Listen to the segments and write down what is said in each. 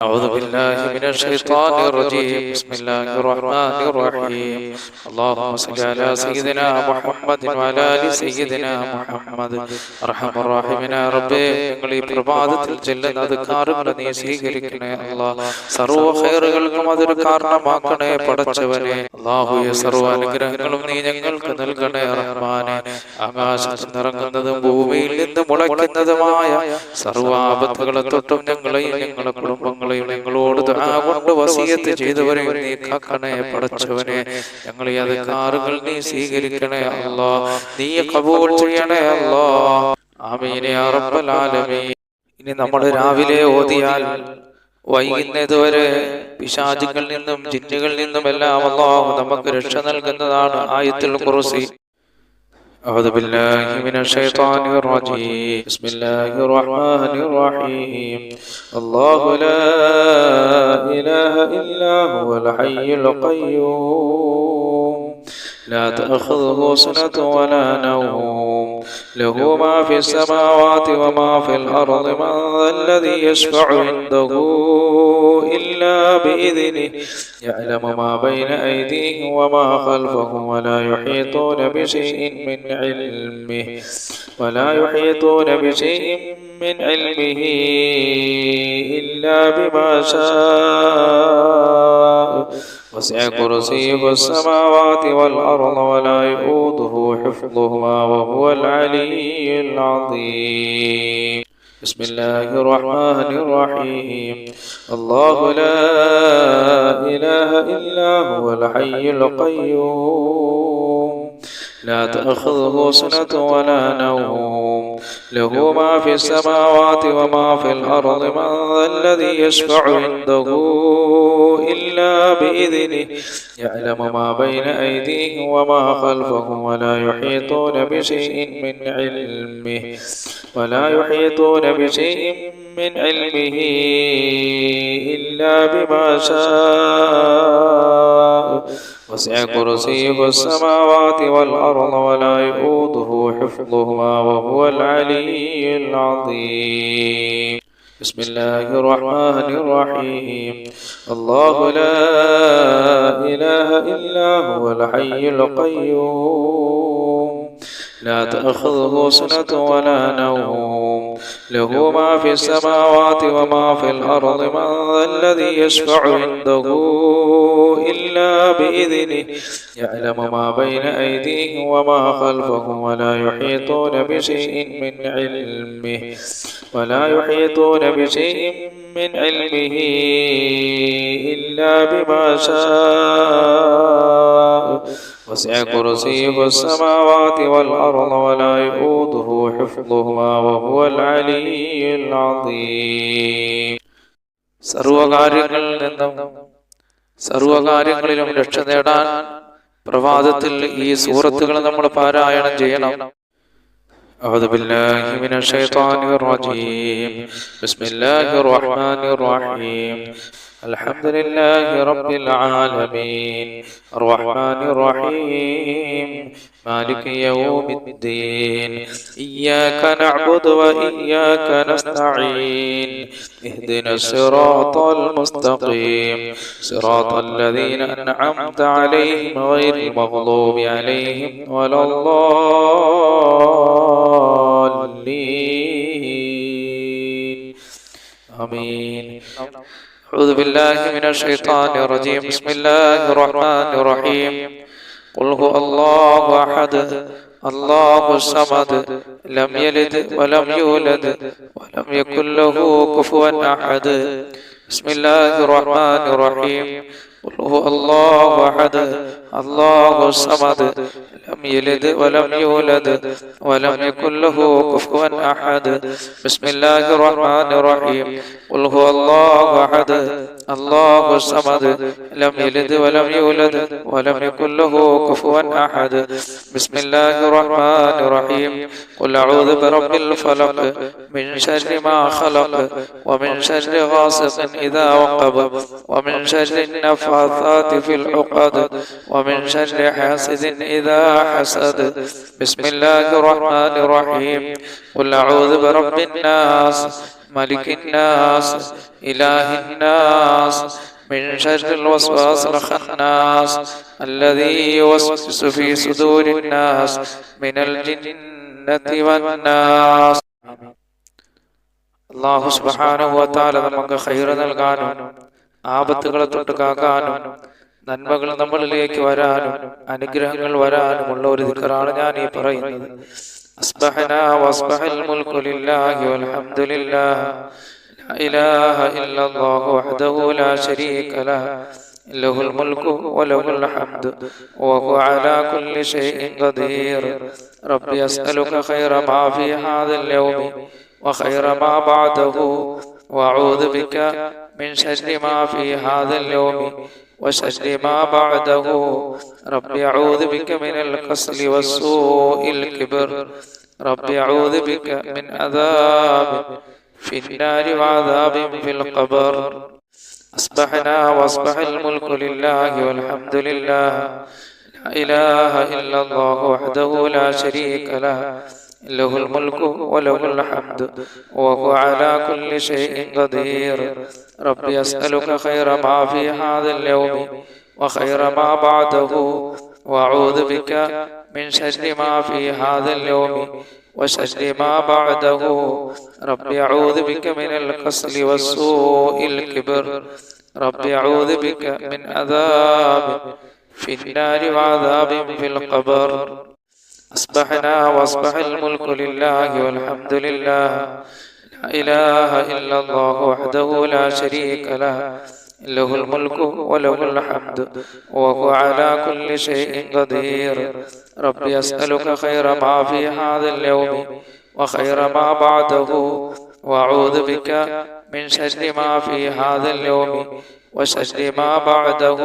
أعوذ بالله من الشيطان الرجيم. بسم الله الرحمن الرحيم. اللهم صل على سيدنا محمد وعلى آل سيدنا محمد. അർഹമ റഹീമിനായ റബ്ബേ, ഞങ്ങൾ ഈ പ്രഭാതത്തിൽ ചെല്ലുന്ന അദ്കാറുകൾ നീ സ്വീകരിക്കണേ അല്ലാഹ്. സർവ്വ ഖൈറുകൾക്കും അതൊരു കാരണമാക്കണേ പടച്ചവനെ. അല്ലാഹുവേ, സർവ്വ അനുഗ്രഹങ്ങളും നീ ഞങ്ങൾക്ക് നൽകണേ റഹ്മാനെ. ആകാശത്ത് നിറങ്ങുന്നതും ഭൂമിയിൽ നിന്ന് മുളയ്ക്കുന്നതുമായ സർവ്വ ആപത്തുകളെ തൊട്ടും ഞങ്ങളെയും ഞങ്ങളുടെ കുടുംബങ്ങളെയും ഞങ്ങളോട് ദുആ കൊണ്ട് വസിയത്ത് ചെയ്തവരെ നീ കാക്കണേ പടച്ചവനെ. ഞങ്ങൾ ഈ അദ്കാറുകൾ നീ സ്വീകരിക്കണേ അല്ലാഹ്. നീ ഖബൂൽ ചെയ്യണേ അല്ലാഹ്. ആമീൻ യാ റബ്ബൽ ആലമീൻ. ഇനി നമ്മൾ രാവിലെ ഓതിയാൽ വൈകുന്നതുവരെ പിശാചുകളിൽ നിന്നും ജിന്നുകളിൽ നിന്നും എല്ലാം അല്ലാഹു നമുക്ക് രക്ഷ നൽകുന്നതാണ് ആയത്തുൽ ഖുർസി. أعوذ بالله من الشيطان الرجيم. بسم الله الرحمن الرحيم. الله لا إله إلا هو الحي القيوم لا تأخذه سنة ولا نوم له ما في السماوات وما في الأرض من ذا الذي يشفع عنده إلا بإذنه يعلم ما بين أيديهم وما خلفهم ولا يحيطون بشيء من علمه إلا بما شاء وسع كرسيه السماوات والأرض ولا يؤوده حفظهما وهو العلي العظيم. بسم الله الرحمن الرحيم. الله لا إله إلا هو الحي القيوم لا تأخذه سنة ولا نوم له ما في السماوات وما في الأرض من ذا الذي يشفع عنده إلا بإذنه يعلم ما بين أيديهم وما خلفهم ولا يحيطون بشيء من علمه إلا بما شاء وسع كرسيه السماوات والأرض ولا يؤوده حفظهما وهو العلي العظيم. بسم الله الرحمن الرحيم. الله لا إله إلا هو الحي القيوم لا تأخذه سنة ولا نوم له ما في السماوات وما في الأرض من ذا الذي يشفع عنده إلا بإذنه يعلم ما بين أيديهم وما خلفهم ولا يحيطون بشيء من علمه إلا بما شاء وسع كرسيه السماوات والأرض ولا يؤوده حفظهما وهو العلي العظيم. സർവകാര്യങ്ങളിലും രക്ഷ നേടാൻ പ്രഭാതത്തിൽ ഈ സൂറത്തുകൾ നമ്മൾ പാരായണം ചെയ്യണം. أعوذ بالله من الشيطان الرجيم. بسم الله الرحمن الرحيم. الحمد لله رب العالمين الرحمن الرحيم مالك يوم الدين إياك نعبد وإياك نستعين اهدنا الصراط المستقيم صراط الذين أنعمت عليهم غير المغضوب عليهم ولا الضالين آمين. أعوذ بالله من الشيطان الرجيم. بسم الله الرحمن الرحيم. قل هو الله أحد الله الصمد لم يلد ولم يولد ولم يكن له كفوا أحد. بسم الله الرحمن الرحيم. قل هو الله أحد الله الصمد لم يلد ولم يولد ولم يكن له كفوا أحد. بسم الله الرحمن الرحيم. قل هو الله أحد الله الصمد لم يلد ولم يولد ولم يكن له كفوا أحد. بسم الله الرحمن الرحيم. قل أعوذ برب الفلق من شر ما خلق ومن شر غاسق إذا وقب ومن شر النفاثات في العقد ومن شر حاسد إذا حسد. بسم الله الرحمن الرحيم. قل أعوذ برب الناس ملك الناس إله الناس من شر الوسواس الخناس الذي يوسوس في صدور الناس من الجنة والناس. അല്ലാഹു സുബ്ഹാനഹു വ തആല നമുക്ക് ഖൈർ നൽകാനും ആപത്തുകളെ തൊട്ട് കാക്കാനും നന്മകൾ നമ്മളിലേക്ക് വരാനും അനുഗ്രഹങ്ങൾ വരാനുമുള്ള ഒരു ദിക്റാണ് ഞാൻ ഈ പറയുന്നത്. അസ്ബഹനാ വസ്ബഹൽ മുൽക്കു ലില്ലാഹി വൽഹംദുലില്ലാഹ് ലാ ഇലാഹ ഇല്ലല്ലാഹു വഹ്ദഹു ലാ ശരീക ലഹു ലഹുൽ മുൽക്കു വലഹുൽ ഹംദു വഹുവ അലാ കുല്ലി ഷൈഇൻ ഖദീർ. റബ്ബി അസ്അലുക ഖൈറ മാ ഫീ ഹാദൽ യൗമി وخير ما بعده وأعوذ بك من شر ما في هذا اليوم وشر ما بعده. ربي أعوذ بك من الكسل والسوء الكبر. ربي أعوذ بك من عذاب في النار وعذاب في القبر. أصبحنا وأصبح الملك لله والحمد لله لا إله إلا الله وحده لا شريك له له الملك وله الحمد وهو على كل شيء قدير. ربي أسألك خير ما في هذا اليوم وخير ما بعده وأعوذ بك من شر ما في هذا اليوم وشر ما بعده. ربي أعوذ بك من الكسل والسوء الكبر. ربي أعوذ بك من عذاب في النار وعذاب في القبر. أصبحنا وأصبح الملك لله والحمد لله لا إله إلا الله وحده لا شريك له له الملك وله الحمد وهو على كل شيء قدير. ربي أسألك خير ما في هذا اليوم وخير ما بعده وأعوذ بك من شر ما في هذا اليوم وشر ما بعده.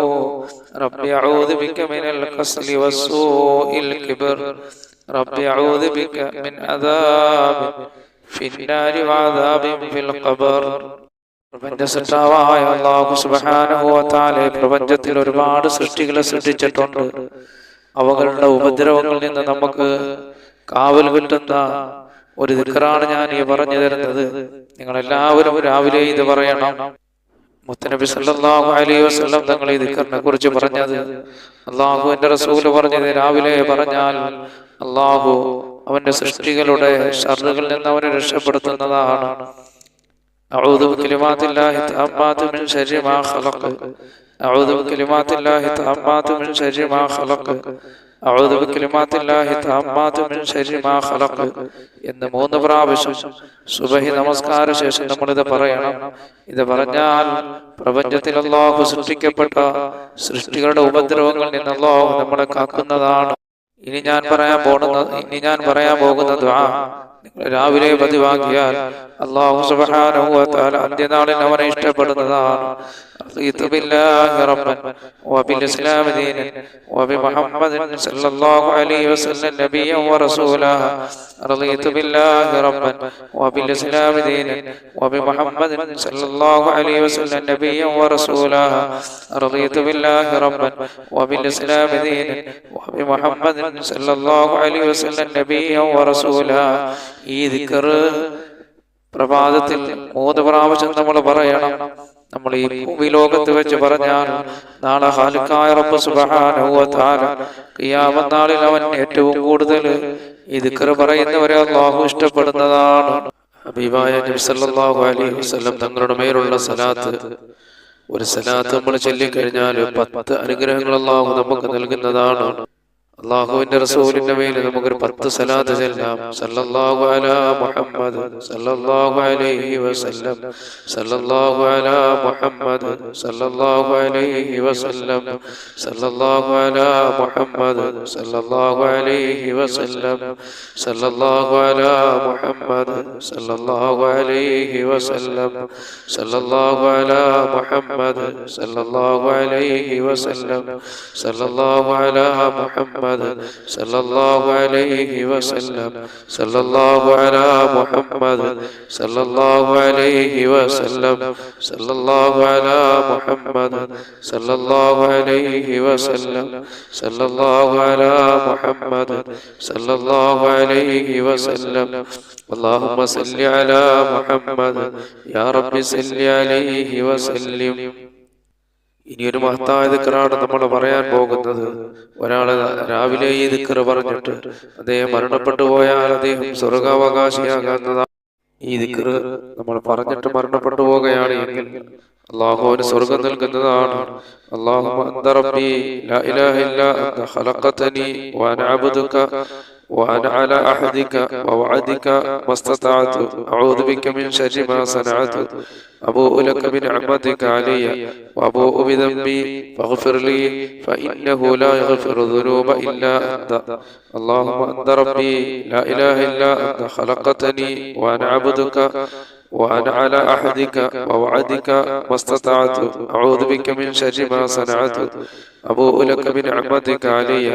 ربي أعوذ بك من الكسل والسوء الكبر. ربي أعوذ بك من عذاب في النار وعذاب في القبر. പ്രപഞ്ചസൃഷ്ടാവായ അല്ലാഹു സുബ്ഹാനഹു വ തആല പ്രപഞ്ചത്തിൽ ഒരുപാട് സൃഷ്ടികളെ സൃഷ്ടിച്ചിട്ടുണ്ട്. അവകളുടെ ഉപദ്രവങ്ങളിൽ നിന്ന് നമുക്ക് കാവൽ കിട്ടുന്ന ഒരു ദിക്റാണ് ഞാൻ ഈ പറഞ്ഞു തരുന്നത്. നിങ്ങളെല്ലാവരും രാവിലെ ഇത് പറയണം. മുത്തനബി സല്ലല്ലാഹു അലൈഹി വസല്ലം തങ്ങൾ ഈ ദിക്റിനെ കുറിച്ച് പറഞ്ഞത്, അല്ലാഹുവിന്റെ റസൂൽ പറഞ്ഞത്, രാവിലെ പറഞ്ഞാൽ അല്ലാഹു അവന്റെ സൃഷ്ടികളുടെ ശർറുകളിൽ നിന്ന് അവനെ രക്ഷപ്പെടുത്തുന്നതാണ്. അഊദു ബികലിമാത്തില്ലാഹി തഅമ്മാതു മിൻ ശർരി മാ ഖലഖ. അഊദു ബികലിമാത്തില്ലാഹി തഅമ്മാതു മിൻ ശർരി മാ ഖലഖ. അഊദു ബികലിമാത്തില്ലാഹി തഅമ്മാതു മിൻ ശർരി മാ ഖലഖ എന്ന് 3 പ്രാവശ്യം സുബഹി നമസ്കാര ശേഷം നമ്മളിത് പറയണം. ഇത് പറഞ്ഞാൽ പ്രപഞ്ചത്തിൽ അല്ലാഹു സൃഷ്ടിക്കപ്പെട്ട സൃഷ്ടികളുടെ ഉപദ്രവങ്ങളിൽ നിന്ന് അല്ലാഹു നമ്മളെ കാക്കുന്നതാണ്. ഇനി ഞാൻ പറയാൻ പോകുന്ന ദുആ രാവിലെ പതിവാക്കിയാൽ അല്ലാഹു സുബ്ഹാനഹു വ തആല അന്ത്യനാളിൽ അവനെ ഇഷ്ടപ്പെടുന്നതാണ്. റളിതു ബില്ലാഹി റബ്ബൻ വബിൽ ദീനൻ വബിമുഹമ്മദിൻ സല്ലല്ലാഹു അലൈഹി വസല്ലം നബിയ്യൻ വറസൂലാ. റളിതു ബില്ലാഹി റബ്ബൻ വബിൽ ദീനൻ വബിമുഹമ്മദിൻ സല്ലല്ലാഹു അലൈഹി വസല്ലം നബിയ്യൻ വറസൂലാ. റളിതു ബില്ലാഹി റബ്ബൻ വബിൽ ദീനൻ വബിമുഹമ്മദിൻ സല്ലല്ലാഹു അലൈഹി വസല്ലം നബിയ്യൻ വറസൂലാ. ഈ ദിക്ർ പ്രഭാതത്തിൽ 3 പ്രാവശ്യം നമ്മൾ പറയണം. നമ്മൾ ഈ ഭൂമിലോകത്ത് വെച്ച് പറഞ്ഞാൽ നാളെ ഖാലിഖായ റബ്ബ് സുബ്ഹാനഹു വ തആല ഖിയാമത്ത് നാളിൽ അവൻ ഏറ്റവും കൂടുതൽ ഈ ദിക്ർ പറയുന്നവരെ അല്ലാഹു ഇഷ്ടപ്പെടുന്നതാണ്. ഹബീബായ നബി സല്ലല്ലാഹു അലൈഹി വസല്ലം തങ്ങളുടെ മേലുള്ള സലാത്ത്, ഒരു സലാത്ത് നമ്മൾ ചൊല്ലിക്കഴിഞ്ഞാൽ 10 അനുഗ്രഹങ്ങൾ അല്ലാഹു നമുക്ക് നൽകുന്നതാണ്. അല്ലാഹുവിന്റെ റസൂലിന്റെ മേൽ നമുക്കൊരു 10 സലാത്ത് ചൊല്ലാം. സല്ലല്ലാഹു അലാ മുഹമ്മദ് സല്ലല്ലാഹു അലൈഹി വസല്ലം. സല്ലല്ലാഹു അലാ മുഹമ്മദ് സല്ലല്ലാഹു അലൈഹി വസല്ലം. സല്ലല്ലാഹു അലാ മുഹമ്മദ് സല്ലല്ലാഹു അലൈഹി വസല്ലം. സല്ലല്ലാഹു അലാ മുഹമ്മദ് സല്ലല്ലാഹു അലൈഹി വസല്ലം. സല്ലല്ലാഹു അലാ മുഹമ്മദ് സല്ലല്ലാഹു അലൈഹി വസല്ലം. സല്ലല്ലാഹു അലാ മുഹമ്മദ് محمد صلى الله عليه وسلم صلى الله على محمد صلى الله عليه وسلم صلى الله على محمد صلى الله عليه وسلم صلى الله على محمد صلى الله عليه وسلم اللهم صل على محمد يا رب صل عليه وسلم. ഇനിയൊരു മഹത്തായ ദിക്റാണ് നമ്മൾ പറയാൻ പോകുന്നത്. ഒരാള് രാവിലെ ഈ ദിക്ർ പറഞ്ഞിട്ട് അദ്ദേഹം മരണപ്പെട്ടു പോയാൽ അദ്ദേഹം സ്വർഗാവകാശിയാകുന്നതാണ്. ഈ ദിക്ർ നമ്മൾ പറഞ്ഞിട്ട് മരണപ്പെട്ടു പോവുകയാണ് എങ്കിൽ അല്ലാഹു അവന് സ്വർഗം നൽകുന്നതാണ്. അല്ലാഹുമ്മ അന്ത റബ്ബി ലാ ഇലാഹ ഇല്ലാ അന്ത ഖലഖതനി വഅന അബ്ദുക وأنا على أحدك ووعدك ما استطعت أعوذ بك من شر ما صنعت أبوء لك بنعمتك علي وأبوء بذنبي فاغفر لي فإنه لا يغفر الذنوب إلا أنت اللهم أنت ربي لا إله إلا أنت خلقتني وأنا عبدك وأنا على أحدك ووعدك ما استطعت أعوذ بك من شر ما صنعت أبوء لك بنعمتك علي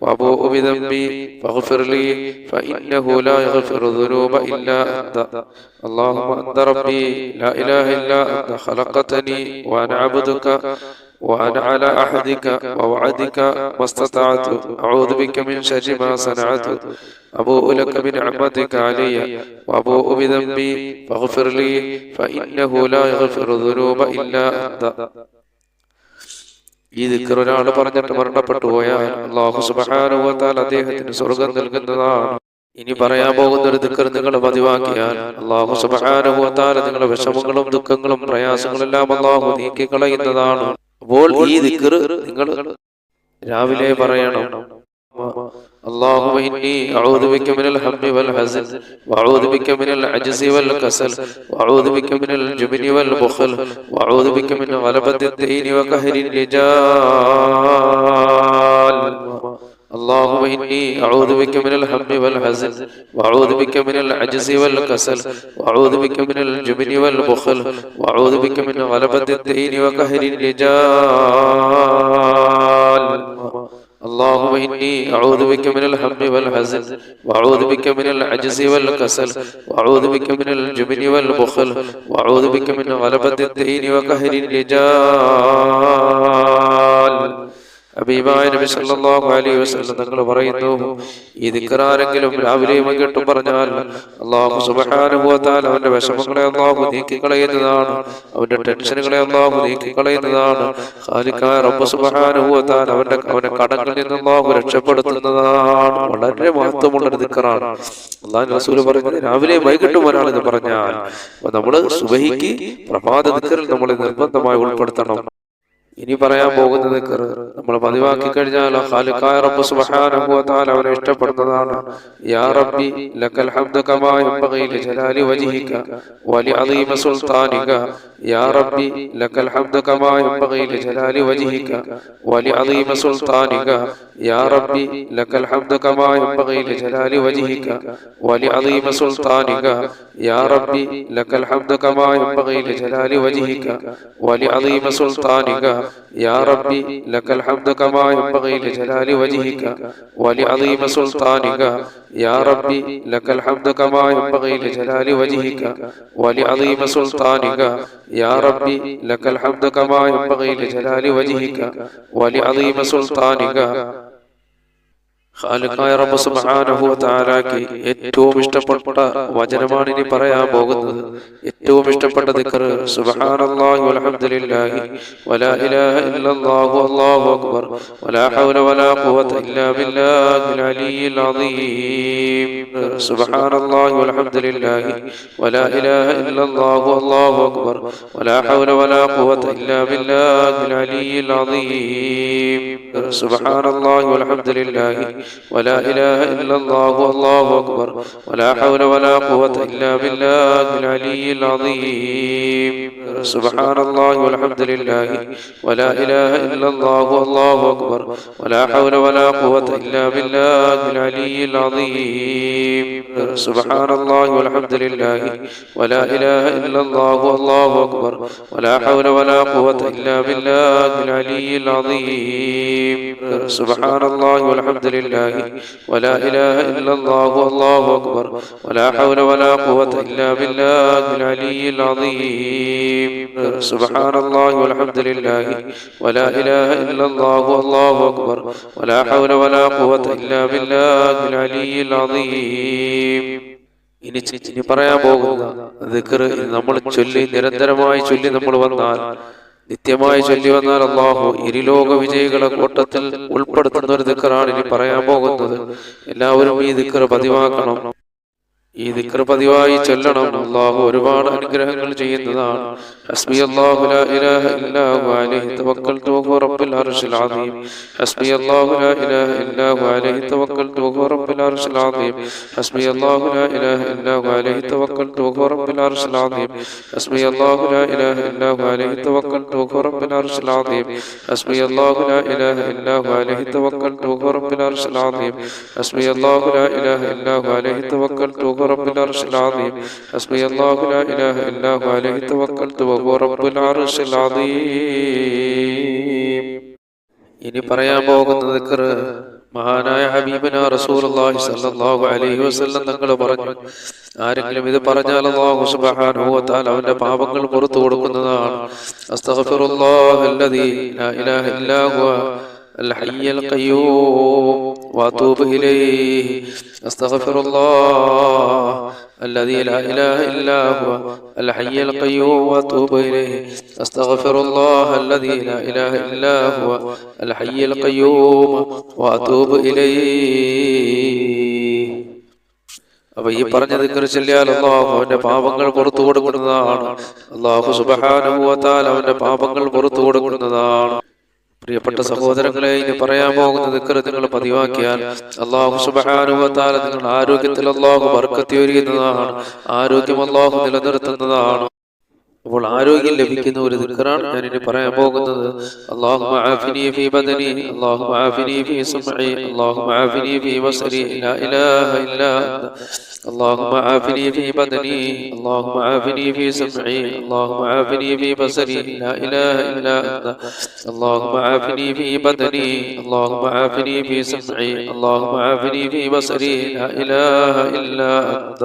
وأبوء بذنبي فاغفر لي فإنه لا يغفر الذنوب إلا أنت اللهم أنت ربي لا إله إلا أنت خلقتني وأنا عبدك وأنا على أحدك ووعدك ما استطعت أعوذ بك من شر ما صنعت أبوء لك بنعمتك علي وأبوء بذنبي فاغفر لي فإنه لا يغفر الذنوب إلا أنت. ഈ ദിക്ർ ഒരാൾ പറഞ്ഞിട്ട് മരണപ്പെട്ടു പോയാൽ അല്ലാഹു സുബ്ഹാനഹു വ തആല അദ്ദേഹത്തിന് സ്വർഗ്ഗം നൽകുന്നതാണ്. ഇനി പറയാൻ പോകുന്ന ഒരു ദിക്ർ നിങ്ങൾ പതിവാക്കിയാൽ അല്ലാഹു സുബ്ഹാനഹു വ തആല നിങ്ങളുടെ വിഷമങ്ങളും ദുഃഖങ്ങളും പ്രയാസങ്ങളും എല്ലാം അല്ലാഹു നീക്കി കളയുന്നതാണ്. അപ്പോൾ ഈ ദിക്ർ നിങ്ങൾ രാവിലെ പറയണം. اللهم إني أعوذ بك من الهم والحزن وأعوذ بك من العجز والكسل وأعوذ بك من الجبن والبخل وأعوذ بك من غلبة الدين وقهر الرجال اللهم إني أعوذ بك من الهم والحزن وأعوذ بك من العجز والكسل وأعوذ بك من الجبن والبخل وأعوذ بك من غلبة الدين وقهر الرجال اللهم إني أعوذ بك من الهم والحزن وأعوذ بك من العجز والكسل وأعوذ بك من الجبن والبخل وأعوذ بك من غلبة الدين وقهر الرجال. ഹബീബായ നബി സല്ലല്ലാഹു അലൈഹി വസല്ലം തങ്ങൾ പറയുന്നു, ഈ ദിക്ർ ആരെങ്കിലും രാവിലെയും വൈകിട്ടും പറഞ്ഞാൽ അല്ലാഹു സുബ്ഹാനഹു വ തആല അവന്റെ വിഷമങ്ങളെ അല്ലാഹു നീക്കി കളയുന്നതാണ്, അവന്റെ ടെൻഷനുകളെ അല്ലാഹു നീക്കി കളയുന്നതാണ്. ഖാലിഖായ റബ്ബ് സുബ്ഹാനഹു വ തആല അവന്റെ കടങ്ങളിൽ നിന്ന് അല്ലാഹു രക്ഷപ്പെടുത്തുന്നതാണ്. വളരെ മഹത്വമുള്ള ഒരു ദിക്റാണ്. അല്ലാഹുവിന്റെ റസൂൽ പറയുന്നത് രാവിലെയും വൈകിട്ടും ഒരാൾ ഇത് പറഞ്ഞാൽ നമ്മൾ സുബഹിക്ക് പ്രഭാത ദിക്റിൽ നമ്മൾ നിർബന്ധമായി ഉൾപ്പെടുത്തണം. ഇനി പറയാൻ പോകുന്ന ദിക്ർ നമ്മൾ പതിവാക്കി കഴിഞ്ഞാൽ ഖാലിഖായ റബ്ബ് സുബ്ഹാനഹു വ തആല അവനെ ഇഷ്ടപ്പെടുന്നതാണ്. യാ റബ്ബി ലക്കൽ ഹംദു കമാ യൻബഗി ലിജലാലി വജ്ഹിക വലിഅദീമ സുൽത്താനിക യാ റബ്ബി ലക്കൽ ഹംദു കമാ യൻബഗി ലിജലാലി വജ്ഹിക വലിഅദീമ സുൽത്താനിക യാ റബ്ബി ലക്കൽ ഹംദു കമാ യൻബഗി ലിജലാലി വജ്ഹിക വലിഅദീമ സുൽത്താനിക യാ റബ്ബി ലക്കൽ ഹംദു കമാ യൻബഗി ലിജലാലി വജ്ഹിക വലിഅദീമ സുൽത്താനിക يا ربي لك الحمد كما ينبغي لجلال وجهك ولعظيم سلطانك يا ربي لك الحمد كما ينبغي لجلال وجهك ولعظيم سلطانك يا ربي لك الحمد كما ينبغي لجلال وجهك ولعظيم سلطانك. ഖാലിഖായ റബ്ബ് സുബ്ഹാനഹു വ തആലക്ക് ഏറ്റവും ഇഷ്ടപ്പെട്ട വചനമാണ് ഇനി പറയാൻ പോകുന്നത്. ഏറ്റവും ഇഷ്ടപ്പെട്ട ദിക്ർ സുബ്ഹാനല്ലാഹി വൽഹംദുലില്ലാഹി വലാ ഇലാഹ ഇല്ലല്ലാഹു അല്ലാഹു അക്ബർ വലാ ഹൗല വലാ ഖുവത ഇല്ലാ ബില്ലാഹിൽ അലിയ്യിൽ അദീം. സുബ്ഹാനല്ലാഹി വൽഹംദുലില്ലാഹി വലാ ഇലാഹ ഇല്ലല്ലാഹു അല്ലാഹു അക്ബർ വലാ ഹൗല വലാ ഖുവത ഇല്ലാ ബില്ലാഹിൽ അലിയ്യിൽ അദീം. സുബ്ഹാനല്ലാഹി വൽഹംദുലില്ലാഹി ولا إله إلا الله والله أكبر ولا حول ولا قوة إلا بالله العلي العظيم سبحان الله والحمد لله ولا إله إلا الله والله أكبر ولا حول ولا قوة إلا بالله العلي العظيم سبحان الله والحمد لله ولا إله إلا الله والله أكبر ولا حول ولا قوة إلا بالله العلي العظيم سبحان الله والحمد لله ولا إله إلا الله والله أكبر ولا حول ولا قوة إلا بالله العلي العظيم سبحان الله والحمد لله ولا إله إلا الله والله أكبر ولا حول ولا قوة إلا بالله العلي العظيم ഇനി പറയാൻ പോകുന്ന ദിക്ർ നമ്മൾ ചൊല്ലി നിരന്തരമായി ചൊല്ലി നമ്മൾ വന്നാൽ നിത്യമായി ചൊല്ലി വന്നാൽ അല്ലാഹു ഇരുലോക വിജയികളെ കൂട്ടത്തിൽ ഉൾപ്പെടുത്തുന്ന ഒരു ദിക്റാണ് ഇനി പറയാൻ പോകുന്നത്. എല്ലാവരും ഈ ദിക്ർ പതിവാക്കണം. ഈ ദിക്ർ പതിവായി ചൊല്ലണം. അല്ലാഹു ഒരുപാട് അനുഗ്രഹങ്ങൾ ചെയ്യുന്നതാണ്. ഹസ്ബി അല്ലാഹു ലാ ഇലാഹ ഇല്ലാ ഹു അലൈഹി തവക്കൽതു വഹുവ റബ്ബുൽ അർശിൽ അദീം. ഹസ്ബി അല്ലാഹു ലാ ഇലാഹ ഇല്ലാ ഹു അലൈഹി തവക്കൽതു വഹുവ റബ്ബുൽ അർശിൽ അദീം. ഹസ്ബി അല്ലാഹു ലാ ഇലാഹ ഇല്ലാ ഹു അലൈഹി തവക്കൽതു വഹുവ റബ്ബുൽ അർശിൽ അദീം. ഹസ്ബി അല്ലാഹു ലാ ഇലാഹ ഇല്ലാ ഹു അലൈഹി തവക്കൽതു വഹുവ റബ്ബുൽ അർശിൽ അദീം. ഹസ്ബി അല്ലാഹു ലാ ഇലാഹ ഇല്ലാ ഹു അലൈഹി തവക്കൽതു വഹുവ റബ്ബുൽ അർശിൽ അദീം. ഹസ്ബി അല്ലാഹു ലാ ഇലാഹ ഇല്ലാ ഹു അലൈഹി തവക്കൽതു رب العرش العظيم. حسبي الله لا إله إلا هو عليه توكلت وهو رب العرش العظيم. ഇനി പറയാൻ പോകുന്ന ദിക്ർ മഹാനായ ഹബീബന റസൂലുള്ളാഹി സ്വല്ലല്ലാഹു അലൈഹി വസല്ലം തങ്ങൾ പറഞ്ഞു, ആരെങ്കിലും ഇത് പറഞ്ഞാൽ അല്ലാഹു സുബ്ഹാനഹു വ തആല അവന്റെ പാപങ്ങൾ പുറത്തു കൊടുക്കുന്നതാണ്. അസ്തഗ്ഫിറുല്ലാഹല്ലദീ ലാ ഇലാഹ ഇല്ലാ ഹുവ الحي القيوم وأتوب إليه. أستغفر الله الذي لا إله إلا هو الحي القيوم وأتوب إليه. أستغفر الله الذي لا إله إلا هو الحي القيوم وأتوب إليه. അപ്പൊ ഈ പറഞ്ഞ ദിക്ർ ചൊല്ലിയാൽ അല്ലാഹു അവന്റെ പാപങ്ങൾ പുറത്തു കൊടുക്കുന്നതാണ്. അല്ലാഹു സുബ്ഹാനഹു വ തആല അവന്റെ പാപങ്ങൾ പുറത്തു കൊടുക്കുന്നതാണ്. പ്രിയപ്പെട്ട സഹോദരങ്ങളെ, ഇനി പറയാൻ പോകുന്ന ദിക്ർ നിങ്ങൾ പതിവാക്കിയാൽ അല്ലാഹു സുബ്ഹാനഹു വ തആല നിങ്ങളുടെ ആരോഗ്യത്തിൽ അല്ലാഹു ബർക്കത്ത് ചൊരിയുന്നതാണ്. ആരോഗ്യം അല്ലാഹു നിലനിർത്തുന്നതാണ്. അപ്പോൾ ആരോഗ്യം ലഭിക്കുന്ന ഒരു ദിക്റാണ് ഞാൻ ഇനി പറയാൻ പോകുന്നത്. അല്ലാഹുമ്മ ആഫിനി ഫീ ബദനി, അല്ലാഹുമ്മ ആഫിനി ഫീ സമഇ, അല്ലാഹുമ്മ ആഫിനി ഫീ ബസരി, ലാ ഇലാഹ ഇല്ലാ അന്ത. اللهم عافني في بدني، اللهم عافني في سمعي، اللهم عافني في بصري، لا إله إلا أنت. اللهم عافني في بدني، اللهم عافني في سمعي، اللهم عافني في بصري، لا إله إلا أنت.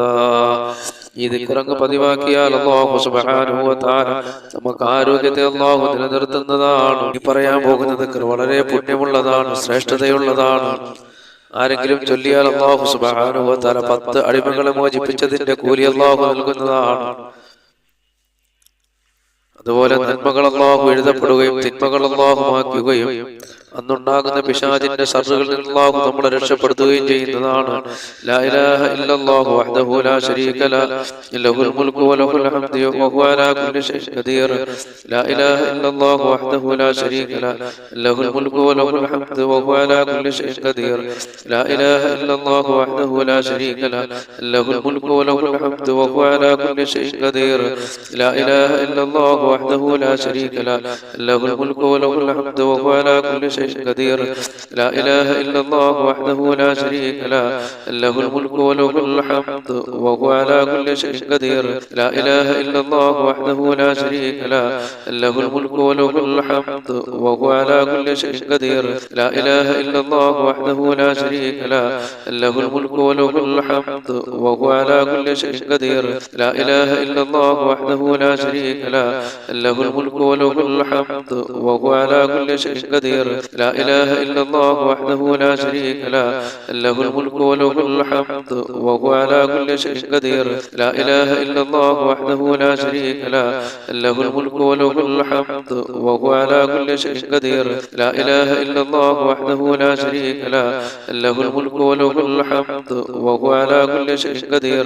ഈ ദിക്റങ്ങ് പതിവാക്കിയാൽ അല്ലാഹു സുബ്ഹാനഹു വ തആല നമുക്ക് ആരോഗ്യത്തെ അല്ലാഹു നിലനിർത്തുന്നതാണ്. ഈ പറയാൻ പോകുന്ന ദിക്ർ വളരെ പുണ്യമുള്ളതാണ്, ശ്രേഷ്ഠതയുള്ളതാണ്. ആരെങ്കിലും ചൊല്ലിയാൽ അല്ലാഹു സുബ്ഹാനഹു വ തആല 10 അടിമകളെ മോചിപ്പിച്ചതിന്റെ കൂലി അല്ലാഹു നൽകുന്നതാണ്. അതുപോലെ നന്മകൾ അല്ലാഹു എഴുതപ്പെടുകയും തിന്മകൾ അല്ലാഹു മായ്ക്കുകയും അന്നുണ്ടാകുന്ന പിശാചിന്റെ ശർറുകളിൽ നിന്ന് അല്ലാഹു നമ്മളെ രക്ഷപ്പെടുത്തുകയും ചെയ്യുന്നതാണ്. ലാ ഇലാഹ ഇല്ലല്ലാഹു വഹ്ദഹു ലാ ശരീക ലഹു ലഹുൽ മുൽക്കു വലഹുൽ ഹംദു വഹുവ അലാ കുല്ലി ഷൈഇൻ ഖദീർ. ലാ ഇലാഹ ഇല്ലല്ലാഹു വഹ്ദഹു ലാ ശരീക ലഹു ലഹുൽ മുൽക്കു വലഹുൽ ഹംദു വഹുവ അലാ കുല്ലി ഷൈഇൻ ഖദീർ. ലാ ഇലാഹ ഇല്ലല്ലാഹു വഹ്ദഹു ലാ ശരീക ലഹുൽ മുൽക്കു വലഹുൽ ഹംദു വഹുവ അലാ കുല്ലി ഷൈഇൻ ഖദീർ. ലാ ഇലാഹ ഇല്ലല്ലാഹു വഹ്ദഹു ലാ ശരീക ലഹുൽ മുൽക്കു വലഹുൽ ഹംദു വഹുവ അലാ കുല്ലി قدير. لا إله إلا الله وحده لا شريك له له الملك وله الحمد وهو على كل شيء قدير. لا إله إلا الله وحده لا شريك له له الملك وله الحمد وهو على كل شيء قدير. لا إله إلا الله وحده لا شريك له له الملك وله الحمد وهو على كل شيء قدير. لا إله إلا الله وحده لا شريك له له الملك وله الحمد وهو على كل شيء قدير. لا إله إلا الله وحده لا شريك له له الملك وله الحمد وهو على كل شيء قدير. لا إله إلا الله وحده لا شريك له له الملك وله الحمد وهو على كل شيء قدير. لا إله إلا الله وحده لا شريك له له الملك وله الحمد وهو على كل شيء قدير.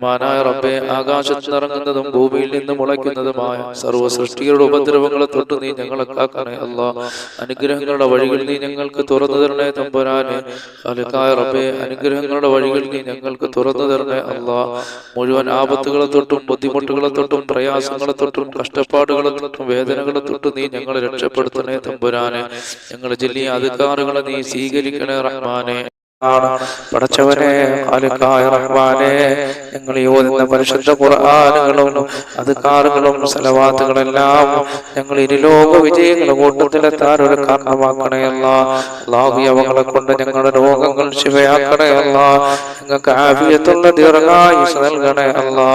റഹ്മാനായ റബ്ബേ, ആകാശത്ത് നിറങ്ങുന്നതും ഭൂമിയിൽ നിന്ന് മുളയ്ക്കുന്നതുമായ സർവ്വ സൃഷ്ടികളുടെ ഉപദ്രവങ്ങളെ തൊട്ട് നീ ഞങ്ങളെ കാക്കണേ അല്ലാ. അനുഗ്രഹങ്ങളുടെ വഴികൾ നീ ഞങ്ങൾക്ക് തുറന്നു തരണേ തമ്പുരാനെ. ഖാലിഖായ റബ്ബേ, അനുഗ്രഹങ്ങളുടെ വഴികൾ നീ ഞങ്ങൾക്ക് തുറന്നു തരണേ അല്ലാ. മുഴുവൻ ആപത്തുകളെ തൊട്ടും ബുദ്ധിമുട്ടുകളെ തൊട്ടും പ്രയാസങ്ങളെ തൊട്ടും കഷ്ടപ്പാടുകളെ തൊട്ടും വേദനകളെ തൊട്ടും നീ ഞങ്ങളെ രക്ഷപ്പെടുത്തണേ തമ്പുരാനെ. ഞങ്ങളുടെ ജില്ലീയ അധികാരികളെ നീ സ്വീകരിക്കണേ റഹ്മാനെ. പടച്ചവനെ, ഖാലിഖായ റഹ്മാനെ, ഞങ്ങൾ ഓതുന്ന പരിശുദ്ധ ഖുർആനുകളും അദ്കാറുകളും സലവാത്തുകളെല്ലാം ഞങ്ങൾ ഇരുലോക വിജയങ്ങളുടെ കൂട്ടത്തിലെത്താൻ ഒരു കാരണമാക്കണേ അല്ലാ. അല്ലാഹു അവകളെ കൊണ്ട് ഞങ്ങളുടെ രോഗങ്ങൾ ശിഫയാക്കണേ അല്ലാ. ഞങ്ങൾക്ക് ആഫിയത്തുള്ള ദീർഘായുസ്സ് നൽകണേ അല്ലാ.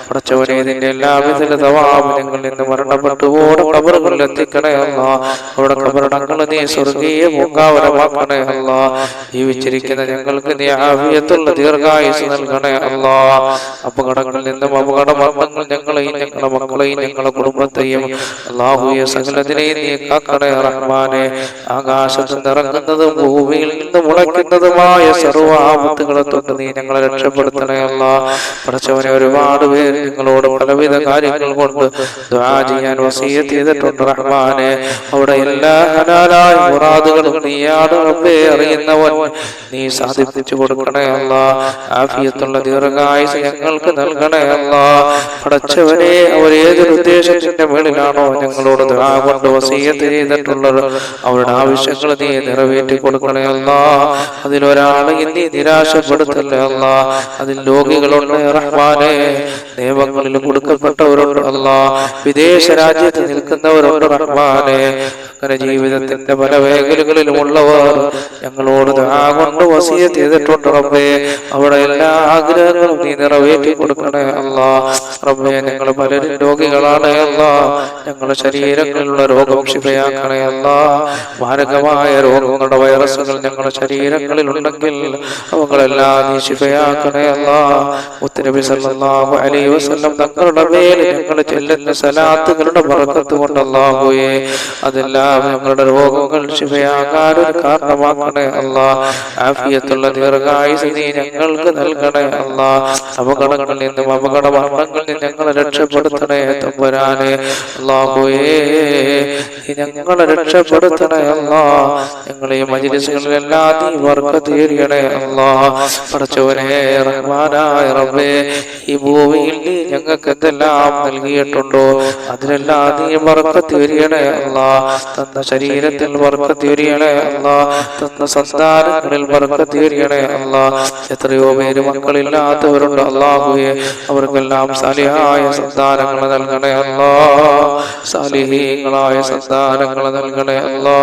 പടച്ചവനെ, ഇതിന്റെ എല്ലാവിധ തവാബ് ഞങ്ങൾ നിന്ന് മരണപ്പെട്ടുകൂടെ ഖബറുകളിൽ എത്തിക്കണേ അല്ലാ. അവിടെ ഖബറടങ്ങൾ നീ സ്വർഗീയ പൂങ്കാവനമാക്കണേ അല്ലാ. ജീവിച്ചിരിക്കുന്ന ഞങ്ങൾക്ക് നീ ആഫിയത്തുള്ള ദീർഘായുസ്സ് നൽകണേ അല്ലാ. അപകടങ്ങളിൽ നിന്നും അപകട മരണങ്ങൾ ഞങ്ങളെയും ഞങ്ങളുടെ മക്കളെയും ഞങ്ങളുടെ കുടുംബത്തെയും അല്ലാഹുവേ സകലതിനെയും നീ കാക്കണേ റഹ്മാനെ. ആകാശത്ത് നിറങ്ങുന്നതും ഭൂമിയിൽ നിന്ന് മുളയ്ക്കുന്നതുമായ സർവ്വ ആപത്തുകളെ തൊട്ട് നീ ഞങ്ങളെ രക്ഷപ്പെടുത്തണേ അല്ലാ. പടച്ചവനെ, ഒരുപാട് പേര് ഞങ്ങളോട് പലവിധ കാര്യങ്ങൾ കൊണ്ട് ദുആ ചെയ്യാൻ വസിയ്യത്ത് ചെയ്തിട്ടുണ്ട് റഹ്മാനെ. അവിടെ എല്ലാ ഹലാലായ മുറാദുകളും നീയാണ് റബ്ബേ അറിയുന്നവൻ. നീ സാധിപ്പിച്ചു കൊടുക്കണേ അല്ലാ. ആഫിയത്തുള്ള ദീർഘായുസ്സ് ഞങ്ങൾക്ക് നൽകണേ അല്ലാ. പടച്ചവനെ, അവർ ഏതൊരു ഉദ്ദേശത്തിന്റെ മേളിലാണോ ഞങ്ങളോട് ദുആ കൊണ്ട് വസിയ്യത്ത് ചെയ്തിട്ടുള്ളത്, അവരുടെ ആവശ്യങ്ങൾ നീ നിറവേറ്റി കൊടുക്കണേ അല്ലാ. അതിലൊരാളെ നീ നിരാശപ്പെടുത്തല്ലേ അല്ലാ. അതിൽ രോഗികളുണ്ട് റഹ്മാനെ, നിയമങ്ങളിൽ കൊടുക്കപ്പെട്ടവരുണ്ട് അല്ലാ, വിദേശ രാജ്യത്ത് നിൽക്കുന്നവരുണ്ട് റഹ്മാനെ. അങ്ങനെ ജീവിതത്തിന്റെ പല മേഖലകളിലുമുള്ളവർ ഞങ്ങളോട് ദുആ കൊണ്ട് വസിയ്യത്ത് ചെയ്തിട്ടുണ്ട് റബ്ബേ. അവിടെ എല്ലാ ആഗ്രഹങ്ങളും നീ നിറവേറ്റി കൊടുക്കണേ അല്ലാ. റബ്ബേ, ഞങ്ങൾ പലരും രോഗികളാണ് അല്ലാ. ഞങ്ങളുടെ ശരീരങ്ങളിലുള്ള രോഗം ശിഫയാക്കണേ അല്ലാ. മാരകമായ രോഗങ്ങളുടെ വൈറസുകൾ ഞങ്ങളുടെ ശരീരങ്ങളിൽ ഉണ്ടെങ്കിൽ അവകളെല്ലാം നീ ശിഫയാക്കണേ അല്ലാ. മുത്തുനബി സല്ലല്ലാഹു അലൈഹി വസല്ലം തങ്ങളുടെ മേൽ ഞങ്ങൾ ചെല്ലുന്ന സലാത്തുകളുടെ ബറക്കത്ത് കൊണ്ട് അല്ലാഹുവേ, അതെല്ലാം ഞങ്ങളുടെ രോഗങ്ങൾ ശിഫയാകാൻ ഒരു കാരണമാക്കണേ അല്ലാ. ആഫിയത്തുള്ള ദീർഘായുസ്സ് നീ ഞങ്ങൾക്ക് നൽകണേ അല്ലാ. അപകടങ്ങളിൽ നിന്നും അപകട മരണങ്ങളിൽ നിന്ന് ഞങ്ങളെ രക്ഷപ്പെടുത്തണേ തമ്പുരാനെ. അല്ലാഹുവേ, ഞങ്ങളെ രക്ഷപ്പെടുത്തണേ അല്ലാ. ഞങ്ങളെ ഈ മജ്‌ലിസുകളിലെല്ലാം നീ ബർക്കത്ത് ചെയ്യണേ അല്ലാ. പടച്ചവനെ, റഹ്മാനായ റബ്ബേ, ഈ ഭൂമിയിൽ നീ ഞങ്ങൾക്ക് എന്തെല്ലാം നൽകിയിട്ടുണ്ടോ അതിലെല്ലാം നീ ബർക്കത്ത് ചെയ്യണേ അല്ലാ. തന്ന ശരീരത്തിൽ ബർക്കത്ത് ചെയ്യണേ അല്ലാ. തന്ന സന്താനങ്ങളിൽ ബർക്കത്ത് ചെയ്യണേ അല്ലാ. എത്രയോ പേര് മക്കളില്ലാത്തവരുണ്ട് അല്ലാഹുവേ, അവർക്കെല്ലാം സാലിഹായ സന്താനങ്ങൾ നൽകണേ അല്ലാ. സാലിഹീങ്ങളായ സന്താനങ്ങൾ നൽകണേ അല്ലാ.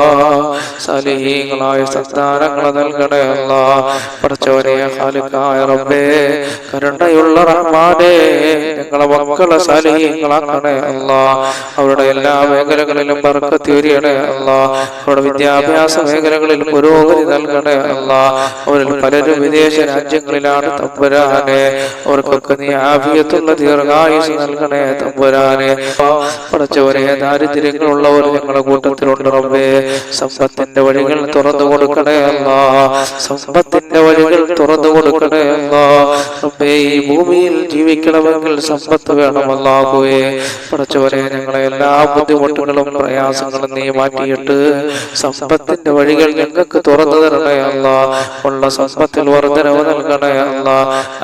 സാലിഹീങ്ങളായ സന്താനങ്ങൾ നൽകണേ അല്ലാ. പടച്ചവനെ, ഖാലിഖായ റബ്ബേ, കരുണയുള്ള റഹ്മാനേ, ഞങ്ങളെ മക്കളെ സാലിഹീങ്ങളാക്കണേ അല്ലാ. അവരുടെ എല്ലാ മേഖലകളിലും ബർക്കത്ത് ചെയ്യണേ അല്ലാ. അവരുടെ വിദ്യാഭ്യാസ മേഖലകളിൽ പുരോഗതി നൽകണേ അല്ലാ. അവരിൽ പലരും വിദേശ രാജ്യങ്ങളിലാണ് തമ്പുരാനെ. അവർക്കൊക്കെ നീ ആഫിയത്തുള്ള ദീർഘായുസ്സ് നൽകണേ തമ്പുരാനെ. പടച്ചവനെ, ദാരിദ്ര്യങ്ങളുള്ളവർ ഞങ്ങളുടെ കൂട്ടത്തിലുണ്ട് റബ്ബേ. സമ്പത്തിന്റെ വഴികൾ തുറന്നു കൊടുക്കണേ അല്ലാ. സമ്പത്തിന്റെ വഴികൾ തുറന്നു കൊടുക്കണേ അല്ലാ. റബ്ബേ, ഈ ഭൂമിയിൽ ജീവിക്കണമെങ്കിൽ സമ്പത്ത് വേണം അല്ലാഹുവേ. പടച്ചവനെ, ഞങ്ങളെ എല്ലാ ബുദ്ധിമുട്ടുകളും പ്രയാസങ്ങളും നീ മാറ്റിയിട്ട് സമ്പത്തിന്റെ വഴികൾ ഞങ്ങൾക്ക് തുറന്നു തരണേ അല്ലാ. ഉള്ള സമ്പത്തിൽ വർദ്ധനവ് നൽകണേ അല്ലാ.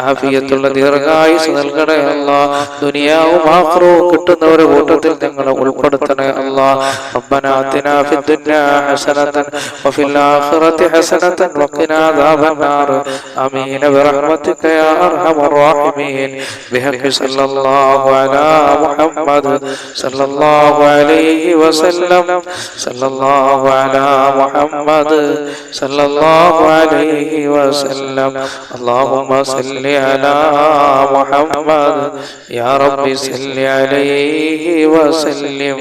ആഫിയത്തുള്ള ദീർഘായുസ്സ് നൽകണേ അല്ലാ. ദുനിയാവും ആഖിറവും കിട്ടുന്നവരുടെ കൂട്ടത്തിൽ ഞങ്ങളെ ഉൾപ്പെടുത്തണേ അല്ലാ. റബ്ബനാ ആതിനാ ഫിദ്ദുനിയാ ഹസനതൻ വഫിൽ ആഖിറതി ഹസനതൻ വഖിനാ അദാബന്നാർ. ആമീൻ ബിറഹ്മതിക യാ അർഹമർ റഹീമീൻ. ബിഹഖി സല്ലല്ലാഹു അലാ മുഹമ്മദ് സല്ലല്ലാഹു അലൈഹി വസല്ലം. സല്ലല്ലാഹു അലാ മുഹമ്മദ് സല്ലല്ലാഹു അലൈഹി വസല്ലം. അല്ലാഹുമ്മ സല്ലി അലാ മുഹമ്മദ് യാ റബ്ബി സല്ലി അലൈഹി വസല്ലം.